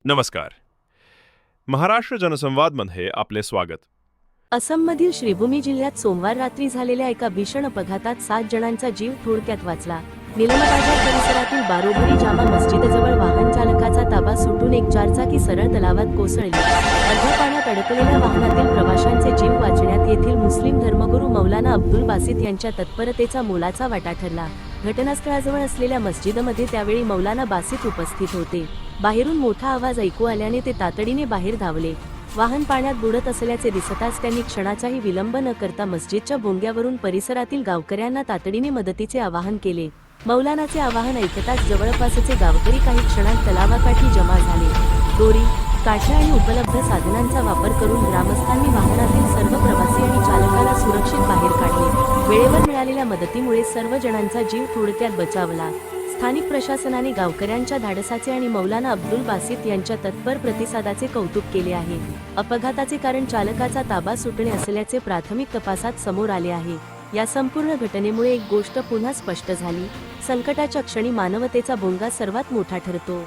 नमस्कार. महाराष्ट्र जनसंवादमध्ये आपले स्वागत. असममधील श्रीभूमी जिल्ह्यात सोमवार रात्री झालेल्या एका भीषण अपघातात 7 जणांचा जीव थोडक्यात वाचला. निलमबाजार परिसरातील बारोबरी जामा मस्जिदजवळ वाहन चालकाचा ताबा सुटून एक चारचाकी सरळ तलावात कोसळली. अर्ध्या पाण्यात अडकलेल्या वाहनातील प्रवाशांचे जीव वाचण्यात येथील मुस्लिम धर्मगुरू मौलाना अब्दुल बासित यांच्या तत्परतेचा मोलाचा वाटा ठरला. घटनास्थळाजवळ असलेल्या मस्जिदमध्ये त्यावेळी मौलाना बासित उपस्थित होते. बाहेरून मोठा आवाज ऐकू आल्याने ते तातडीने बाहेर धावले. वाहन पाण्यात बुडत असल्याचे दिसताच त्यांनी क्षणाचाही विलंब न करता मस्जिदच्या भोंग्यावरून परिसरातील गावकऱ्यांना तातडीने मदतीचे आवाहन केले. मौलानाचे आवाहन ऐकताच जवळपासचे गावकरी काही क्षणात तलावाकाठी जमा झाले. दोरी, काठ्या आणि उपलब्ध साधनांचा वापर करून ग्रामस्थांनी वाहनातील सर्व प्रवासी आणि चालकाला सुरक्षित बाहेर काढले. वेळेवर मिळालेल्या मदतीमुळे सर्व जणांचा जीव थोडक्यात बचावला. स्थानिक प्रशासनाने गावकऱ्यांच्या धाडसाचे आणि मौलाना अब्दुल बासित यांच्या तत्पर प्रतिसादाचे कौतुक केले आहे. अपघाताचे कारण चालकाचा ताबा सुटणे असल्याचे प्राथमिक तपासात समोर आले आहे. या संपूर्ण घटनेमुळे एक गोष्ट पुन्हा स्पष्ट झाली: संकटाच्या क्षणी मानवतेचा भोंगा सर्वात मोठा ठरतो.